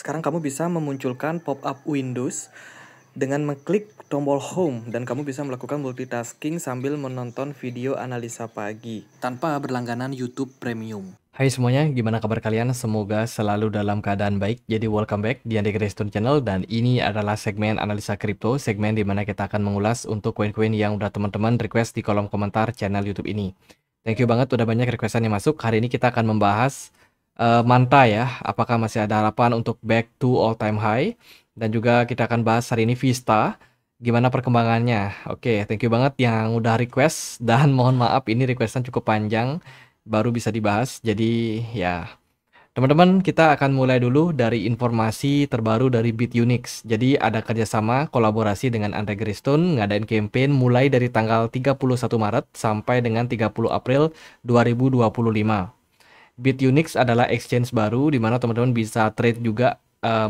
Sekarang kamu bisa memunculkan pop-up Windows dengan mengklik tombol Home dan kamu bisa melakukan multitasking sambil menonton video analisa pagi tanpa berlangganan YouTube Premium. Hai semuanya, gimana kabar kalian? Semoga selalu dalam keadaan baik. Jadi welcome back di Andi Graystone Channel dan ini adalah segmen analisa kripto, segmen di mana kita akan mengulas untuk koin-koin yang udah teman-teman request di kolom komentar channel YouTube ini. Thank you banget udah banyak requestan yang masuk. Hari ini kita akan membahas Manta ya, apakah masih ada harapan untuk back to all time high, dan juga kita akan bahas hari ini Vista, gimana perkembangannya. Oke, thank you banget yang udah request dan mohon maaf ini requestan cukup panjang baru bisa dibahas. Jadi ya, teman-teman kita akan mulai dulu dari informasi terbaru dari BitUnix. Jadi ada kerjasama kolaborasi dengan Andre Graystone ngadain campaign mulai dari tanggal 31 Maret sampai dengan 30 April 2025. BitUnix adalah exchange baru di mana teman-teman bisa trade juga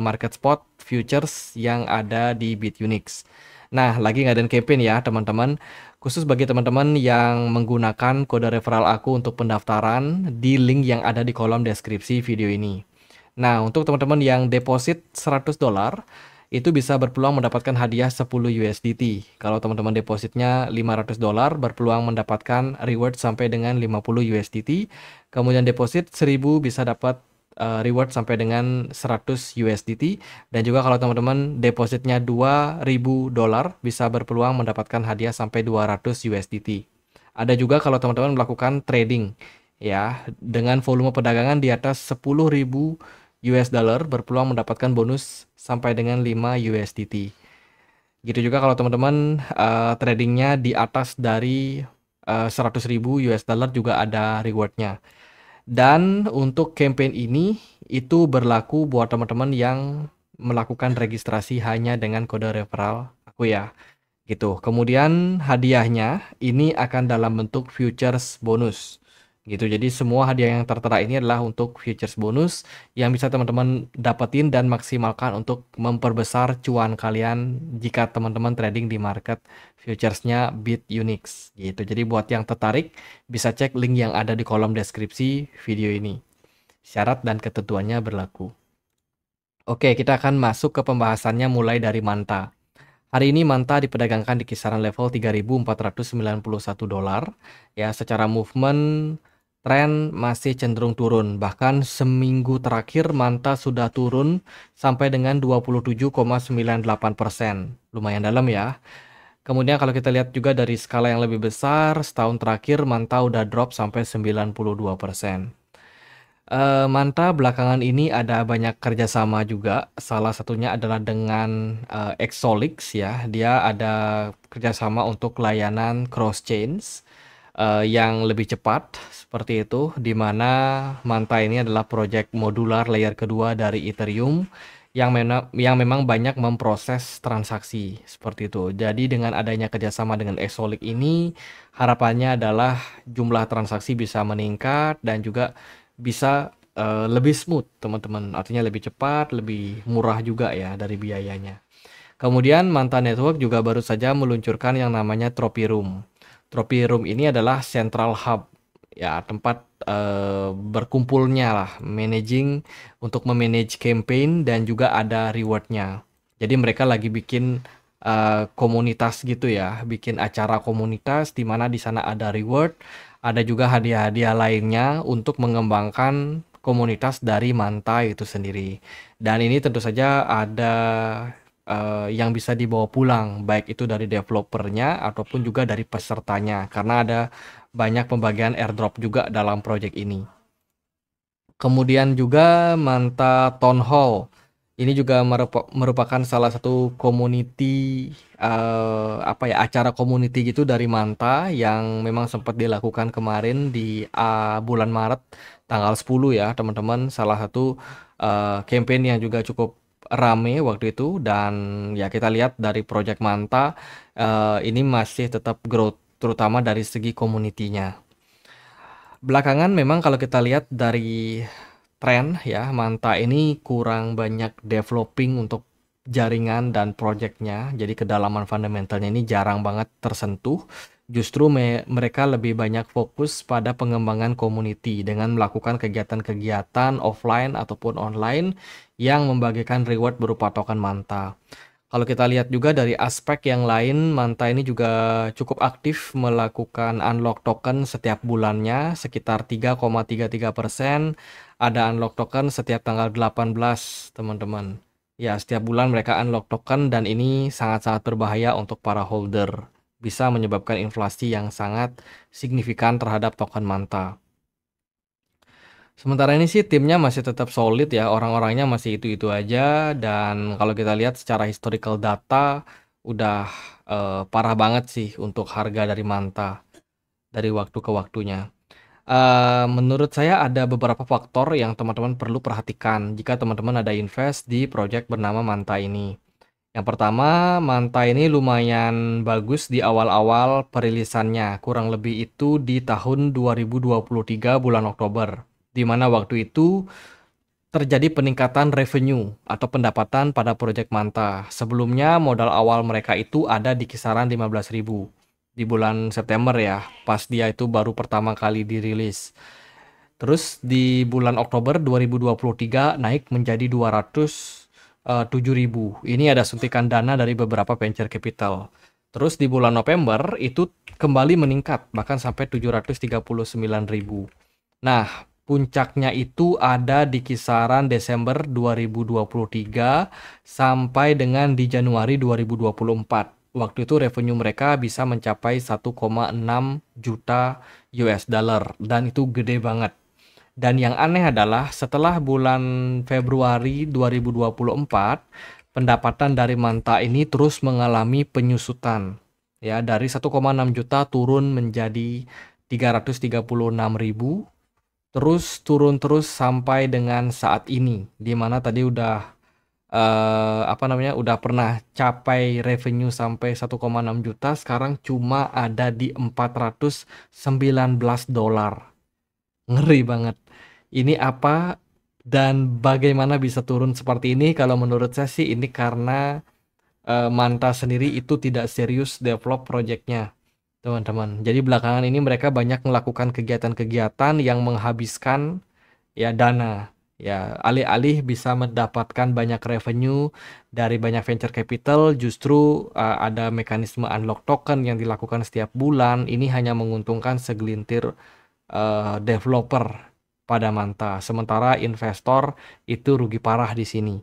market spot futures yang ada di BitUnix. Nah, lagi ngadain campaign ya teman-teman. Khusus bagi teman-teman yang menggunakan kode referral aku untuk pendaftaran di link yang ada di kolom deskripsi video ini. Nah, untuk teman-teman yang deposit $100, itu bisa berpeluang mendapatkan hadiah 10 USDT. Kalau teman-teman depositnya $500, berpeluang mendapatkan reward sampai dengan 50 USDT. Kemudian deposit 1000 bisa dapat reward sampai dengan 100 USDT. Dan juga kalau teman-teman depositnya $2000 bisa berpeluang mendapatkan hadiah sampai 200 USDT. Ada juga kalau teman-teman melakukan trading ya dengan volume perdagangan di atas 10.000 US dollar berpeluang mendapatkan bonus sampai dengan 5 USDT. Gitu juga kalau teman-teman tradingnya di atas dari 100.000 US dollar juga ada rewardnya. Dan untuk campaign ini itu berlaku buat teman-teman yang melakukan registrasi hanya dengan kode referral aku ya. Gitu. Kemudian hadiahnya ini akan dalam bentuk futures bonus. Gitu. Jadi semua hadiah yang tertera ini adalah untuk futures bonus yang bisa teman-teman dapetin dan maksimalkan untuk memperbesar cuan kalian jika teman-teman trading di market futuresnya BitUnix gitu. Jadi buat yang tertarik bisa cek link yang ada di kolom deskripsi video ini. Syarat dan ketentuannya berlaku. Oke, kita akan masuk ke pembahasannya mulai dari Manta. Hari ini Manta diperdagangkan di kisaran level $3.491. Ya, secara movement tren masih cenderung turun. Bahkan seminggu terakhir Manta sudah turun sampai dengan 27,98%. Lumayan dalam ya. Kemudian kalau kita lihat juga dari skala yang lebih besar, setahun terakhir Manta udah drop sampai 92%. Manta belakangan ini ada banyak kerjasama juga. Salah satunya adalah dengan Exolix ya. Dia ada kerjasama untuk layanan cross chains yang lebih cepat seperti itu. Di mana Manta ini adalah project modular layer kedua dari Ethereum yang memang banyak memproses transaksi seperti itu. Jadi dengan adanya kerjasama dengan Exolix ini, harapannya adalah jumlah transaksi bisa meningkat dan juga bisa lebih smooth teman-teman, artinya lebih cepat, lebih murah juga ya dari biayanya. Kemudian Manta Network juga baru saja meluncurkan yang namanya Trophy Room. Trophy Room ini adalah central hub ya, tempat berkumpulnya lah managing untuk memanage campaign dan juga ada rewardnya. Jadi mereka lagi bikin komunitas gitu ya, bikin acara komunitas di mana di sana ada reward, ada juga hadiah-hadiah lainnya untuk mengembangkan komunitas dari Manta itu sendiri. Dan ini tentu saja ada yang bisa dibawa pulang, baik itu dari developernya ataupun juga dari pesertanya, karena ada banyak pembagian airdrop juga dalam project ini. Kemudian juga Manta Town Hall. Ini juga merupakan salah satu community acara community gitu dari Manta yang memang sempat dilakukan kemarin di bulan Maret tanggal 10 ya teman-teman. Salah satu campaign yang juga cukup rame waktu itu dan ya kita lihat dari project Manta ini masih tetap growth terutama dari segi community-nya. Belakangan memang kalau kita lihat dari tren ya, Manta ini kurang banyak developing untuk jaringan dan projectnya. Jadi kedalaman fundamentalnya ini jarang banget tersentuh. Justru mereka lebih banyak fokus pada pengembangan community dengan melakukan kegiatan-kegiatan offline ataupun online yang membagikan reward berupa token Manta. Kalau kita lihat juga dari aspek yang lain, Manta ini juga cukup aktif melakukan unlock token setiap bulannya, sekitar 3,33%. Ada unlock token setiap tanggal 18, teman-teman. Ya, setiap bulan mereka unlock token dan ini sangat-sangat berbahaya untuk para holder. Bisa menyebabkan inflasi yang sangat signifikan terhadap token Manta. Sementara ini sih timnya masih tetap solid ya, orang-orangnya masih itu-itu aja, dan kalau kita lihat secara historical data udah parah banget sih untuk harga dari Manta dari waktu ke waktunya. Menurut saya ada beberapa faktor yang teman-teman perlu perhatikan jika teman-teman ada invest di project bernama Manta ini. Yang pertama, Manta ini lumayan bagus di awal-awal perilisannya, kurang lebih itu di tahun 2023 bulan Oktober, di mana waktu itu terjadi peningkatan revenue atau pendapatan pada proyek Manta. Sebelumnya modal awal mereka itu ada di kisaran 15.000 di bulan September ya, pas dia itu baru pertama kali dirilis. Terus di bulan Oktober 2023 naik menjadi 207.000. Ini ada suntikan dana dari beberapa venture capital. Terus di bulan November itu kembali meningkat bahkan sampai 739.000. Nah, puncaknya itu ada di kisaran Desember 2023 sampai dengan di Januari 2024. Waktu itu revenue mereka bisa mencapai 1,6 juta US dollar dan itu gede banget. Dan yang aneh adalah setelah bulan Februari 2024, pendapatan dari Manta ini terus mengalami penyusutan. Ya, dari 1,6 juta turun menjadi 336.000, terus turun terus sampai dengan saat ini, di mana tadi udah udah pernah capai revenue sampai 1,6 juta, sekarang cuma ada di 419 dolar. Ngeri banget. Ini apa dan bagaimana bisa turun seperti ini? Kalau menurut saya sih ini karena Manta sendiri itu tidak serius develop projectnya, teman-teman. Jadi belakangan ini mereka banyak melakukan kegiatan-kegiatan yang menghabiskan ya dana. Ya, alih-alih bisa mendapatkan banyak revenue dari banyak venture capital, justru ada mekanisme unlock token yang dilakukan setiap bulan. Ini hanya menguntungkan segelintir developer pada Manta. Sementara investor itu rugi parah di sini.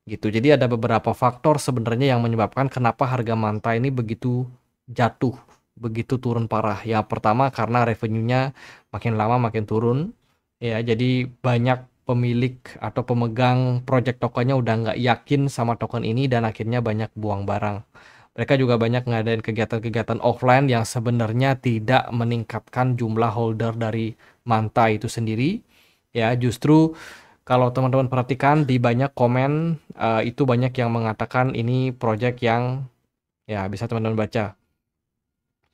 Gitu. Jadi ada beberapa faktor sebenarnya yang menyebabkan kenapa harga Manta ini begitu jatuh, begitu turun parah. Ya pertama karena revenue-nya makin lama makin turun. Ya, jadi banyak pemilik atau pemegang project tokennya udah nggak yakin sama token ini dan akhirnya banyak buang barang. Mereka juga banyak ngadain kegiatan-kegiatan offline yang sebenarnya tidak meningkatkan jumlah holder dari Manta itu sendiri. Ya, justru kalau teman-teman perhatikan di banyak komen itu banyak yang mengatakan ini project yang ya bisa teman-teman baca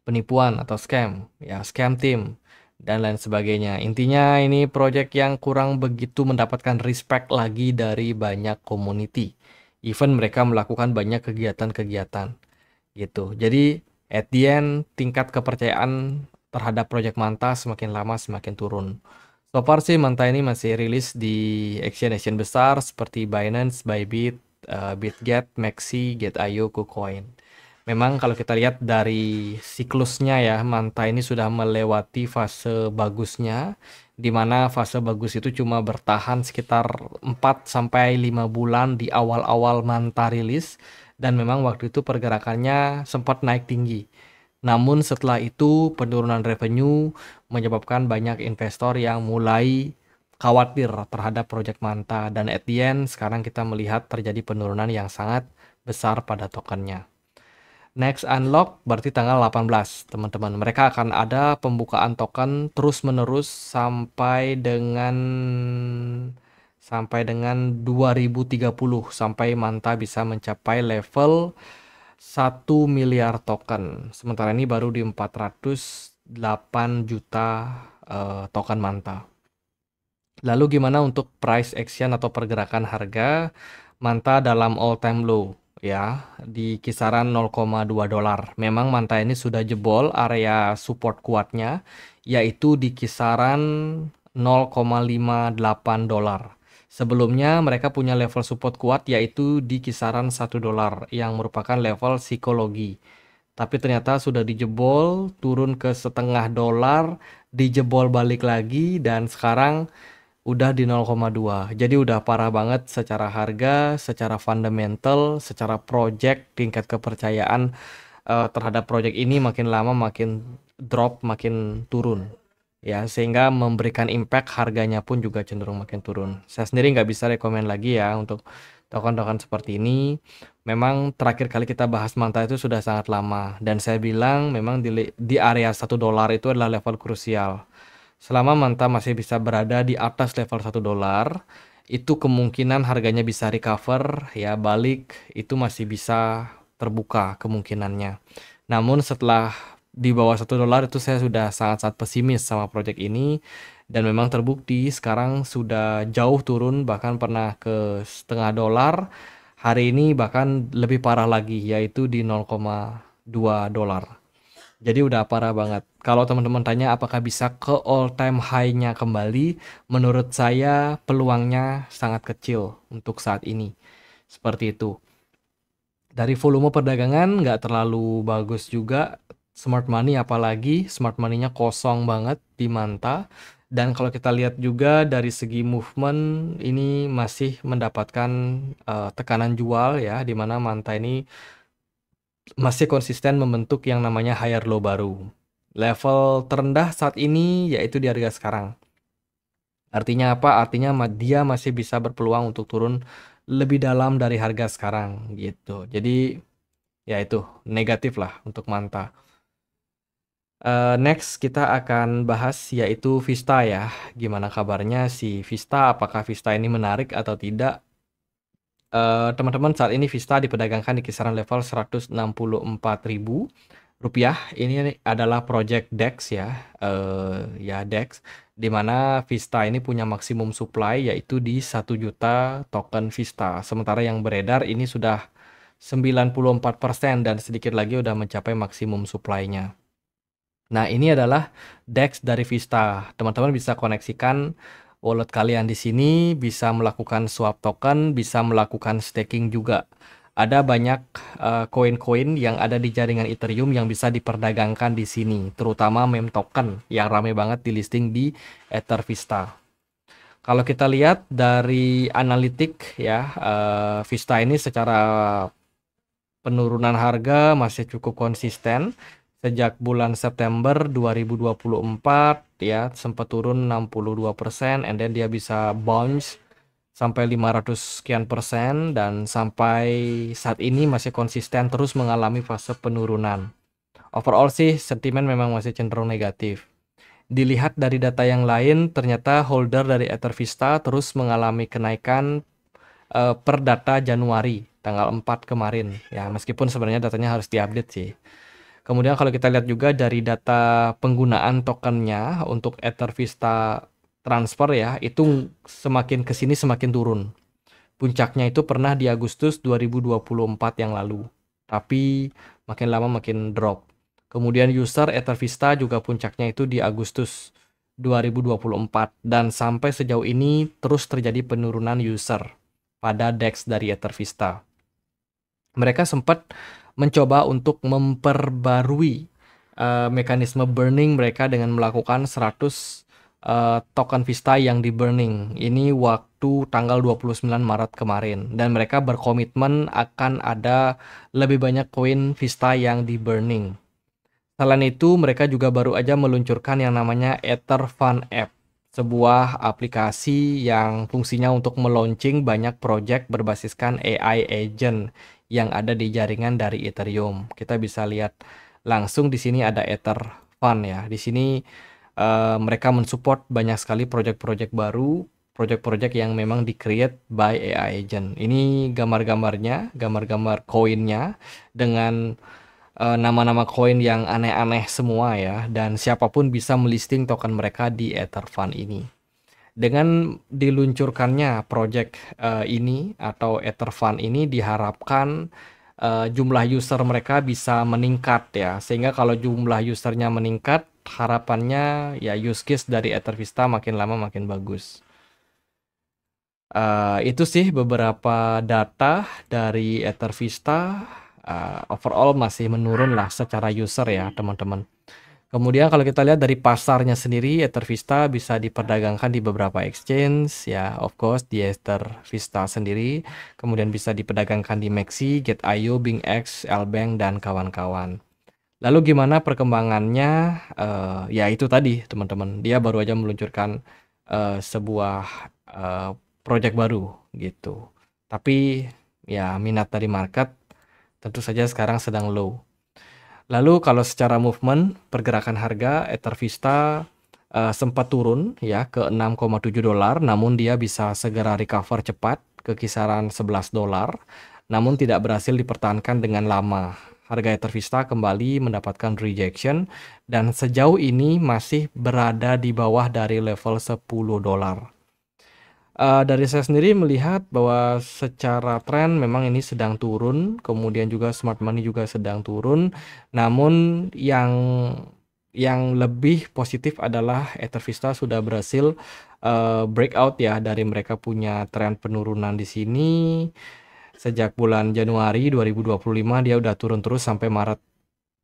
penipuan atau scam, ya scam team dan lain sebagainya. Intinya ini project yang kurang begitu mendapatkan respect lagi dari banyak community. Even mereka melakukan banyak kegiatan-kegiatan gitu. Jadi at the end tingkat kepercayaan terhadap project Manta semakin lama semakin turun. So far sih Manta ini masih rilis di exchange besar seperti Binance, Bybit, Bitget, Maxi, Get.io, KuCoin. Memang kalau kita lihat dari siklusnya ya, Manta ini sudah melewati fase bagusnya, di mana fase bagus itu cuma bertahan sekitar 4 sampai 5 bulan di awal-awal Manta rilis, dan memang waktu itu pergerakannya sempat naik tinggi. Namun setelah itu penurunan revenue menyebabkan banyak investor yang mulai khawatir terhadap project Manta, dan at the end sekarang kita melihat terjadi penurunan yang sangat besar pada tokennya. Next unlock berarti tanggal 18, teman-teman. Mereka akan ada pembukaan token terus-menerus sampai dengan 2030 sampai Manta bisa mencapai level 1 miliar token. Sementara ini baru di 408 juta token Manta. Lalu gimana untuk price action atau pergerakan harga? Manta dalam all time low. ya di kisaran 0,2 dolar. Memang Manta ini sudah jebol area support kuatnya yaitu di kisaran 0,58 dolar. Sebelumnya mereka punya level support kuat yaitu di kisaran 1 dolar yang merupakan level psikologi. Tapi ternyata sudah dijebol, turun ke setengah dolar, dijebol balik lagi, dan sekarang udah di 0,2. Jadi udah parah banget secara harga, secara fundamental, secara project, tingkat kepercayaan terhadap project ini makin lama makin drop, makin turun. Ya, sehingga memberikan impact harganya pun juga cenderung makin turun. Saya sendiri nggak bisa rekomen lagi ya untuk token-token seperti ini. Memang terakhir kali kita bahas Manta itu sudah sangat lama. Dan saya bilang memang di area 1 dolar itu adalah level krusial. Selama Manta masih bisa berada di atas level 1 dolar, itu kemungkinan harganya bisa recover, ya balik, itu masih bisa terbuka kemungkinannya. Namun setelah di bawah 1 dolar itu saya sudah sangat-sangat pesimis sama project ini, dan memang terbukti sekarang sudah jauh turun, bahkan pernah ke setengah dolar. Hari ini bahkan lebih parah lagi, yaitu di 0,2 dolar. Jadi udah parah banget. Kalau teman-teman tanya apakah bisa ke all time high-nya kembali, menurut saya peluangnya sangat kecil untuk saat ini. Seperti itu. Dari volume perdagangan nggak terlalu bagus juga. Smart money apalagi, smart money-nya kosong banget di Manta. Dan kalau kita lihat juga dari segi movement, ini masih mendapatkan tekanan jual ya, di mana Manta ini masih konsisten membentuk yang namanya higher low baru. Level terendah saat ini yaitu di harga sekarang. Artinya apa? Artinya dia masih bisa berpeluang untuk turun lebih dalam dari harga sekarang gitu. Jadi ya itu negatif lah untuk Manta. Next kita akan bahas yaitu Vista ya. Gimana kabarnya si Vista? Apakah Vista ini menarik atau tidak? Teman-teman, saat ini Vista diperdagangkan di kisaran level 164.000 rupiah. Ini adalah project DEX ya, ya DEX, di mana Vista ini punya maksimum supply yaitu di 1 juta token Vista. Sementara yang beredar ini sudah 94% dan sedikit lagi udah mencapai maksimum supply-nya. Nah, ini adalah DEX dari Vista. Teman-teman bisa koneksikan wallet kalian di sini, bisa melakukan swap token, bisa melakukan staking juga. Ada banyak koin-koin yang ada di jaringan Ethereum yang bisa diperdagangkan di sini, terutama meme token yang rame banget di listing di Ether Vista. Kalau kita lihat dari analitik ya, Vista ini secara penurunan harga masih cukup konsisten. Sejak bulan September 2024 ya sempat turun 62%, and then dia bisa bounce sampai 500 sekian persen, dan sampai saat ini masih konsisten terus mengalami fase penurunan. Overall sih sentimen memang masih cenderung negatif. Dilihat dari data yang lain, ternyata holder dari Ether Vista terus mengalami kenaikan per data Januari tanggal 4 kemarin ya, meskipun sebenarnya datanya harus diupdate sih. Kemudian kalau kita lihat juga dari data penggunaan tokennya untuk Ether Vista transfer ya, itu semakin ke sini semakin turun. Puncaknya itu pernah di Agustus 2024 yang lalu. Tapi makin lama makin drop. Kemudian user Ether Vista juga puncaknya itu di Agustus 2024, dan sampai sejauh ini terus terjadi penurunan user pada DEX dari Ether Vista. Mereka sempat mencoba untuk memperbarui mekanisme burning mereka dengan melakukan 100 token Vista yang di burning. Ini waktu tanggal 29 Maret kemarin, dan mereka berkomitmen akan ada lebih banyak koin Vista yang di burning. Selain itu, mereka juga baru aja meluncurkan yang namanya Ether Fund App, sebuah aplikasi yang fungsinya untuk meluncing banyak project berbasiskan AI agent yang ada di jaringan dari Ethereum. Kita bisa lihat langsung di sini ada Ether Fund ya. Di sini mereka mensupport banyak sekali project-project baru, project-project yang memang di-create by AI agent. Ini gambar-gambarnya, gambar-gambar koinnya dengan nama-nama koin yang aneh-aneh semua ya, dan siapapun bisa melisting token mereka di Ether Fund ini. Dengan diluncurkannya project ini atau Ether Fund ini diharapkan jumlah user mereka bisa meningkat ya. Sehingga kalau jumlah usernya meningkat, harapannya ya use case dari Ether Vista makin lama makin bagus. Itu sih beberapa data dari Ether Vista. Overall masih menurun lah secara user ya teman-teman. Kemudian kalau kita lihat dari pasarnya sendiri, Ether Vista bisa diperdagangkan di beberapa exchange ya, of course di Ether Vista sendiri, kemudian bisa diperdagangkan di Maxi, Get.io, BingX, Lbank dan kawan-kawan. Lalu gimana perkembangannya? Ya itu tadi teman-teman, dia baru aja meluncurkan sebuah project baru gitu. Tapi ya minat dari market tentu saja sekarang sedang low. Lalu kalau secara movement pergerakan harga Ether Vista sempat turun ya ke 6,7 dolar, namun dia bisa segera recover cepat ke kisaran 11 dolar, namun tidak berhasil dipertahankan dengan lama. Harga Ether Vista kembali mendapatkan rejection dan sejauh ini masih berada di bawah dari level 10 dolar. Dari saya sendiri melihat bahwa secara tren memang ini sedang turun, kemudian juga smart money juga sedang turun. Namun yang lebih positif adalah Ether Vista sudah berhasil breakout ya dari mereka punya tren penurunan di sini. Sejak bulan Januari 2025 dia udah turun terus sampai Maret.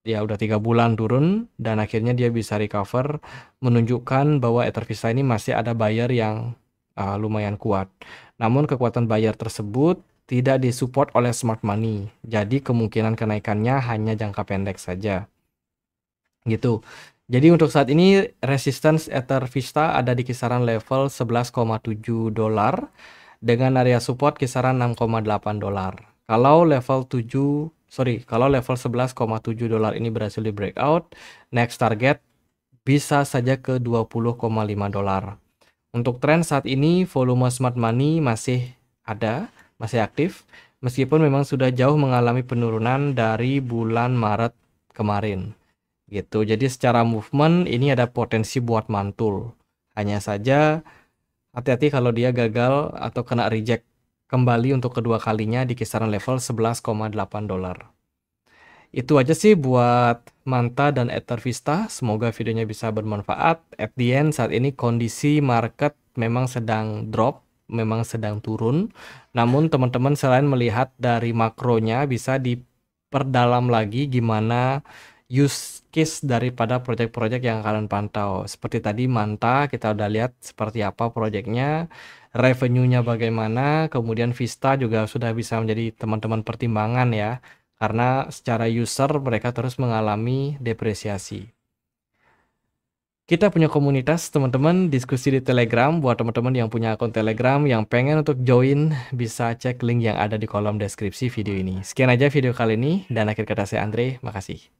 Ya udah 3 bulan turun dan akhirnya dia bisa recover, menunjukkan bahwa Ether Vista ini masih ada buyer yang lumayan kuat. Namun kekuatan buyer tersebut tidak disupport oleh smart money. Jadi kemungkinan kenaikannya hanya jangka pendek saja. Gitu. Jadi untuk saat ini resistance Ether Vista ada di kisaran level 11,7 dolar dengan area support kisaran 6,8 dolar. Kalau level 11,7 dolar ini berhasil di breakout, next target bisa saja ke 20,5 dolar. Untuk tren saat ini volume smart money masih ada, masih aktif, meskipun memang sudah jauh mengalami penurunan dari bulan Maret kemarin. Gitu. Jadi secara movement ini ada potensi buat mantul. Hanya saja hati-hati kalau dia gagal atau kena reject kembali untuk kedua kalinya di kisaran level 11,8 dolar. Itu aja sih buat Manta dan Ether Vista. Semoga videonya bisa bermanfaat. At the end saat ini kondisi market memang sedang drop, memang sedang turun. Namun teman-teman selain melihat dari makronya bisa diperdalam lagi gimana use case daripada project-project yang kalian pantau. Seperti tadi Manta kita udah lihat seperti apa projectnya, revenue-nya bagaimana, kemudian Vista juga sudah bisa menjadi teman-teman pertimbangan ya. Karena secara user mereka terus mengalami depresiasi. Kita punya komunitas teman-teman diskusi di Telegram. Buat teman-teman yang punya akun Telegram yang pengen untuk join bisa cek link yang ada di kolom deskripsi video ini. Sekian aja video kali ini dan akhir kata saya Andre, makasih.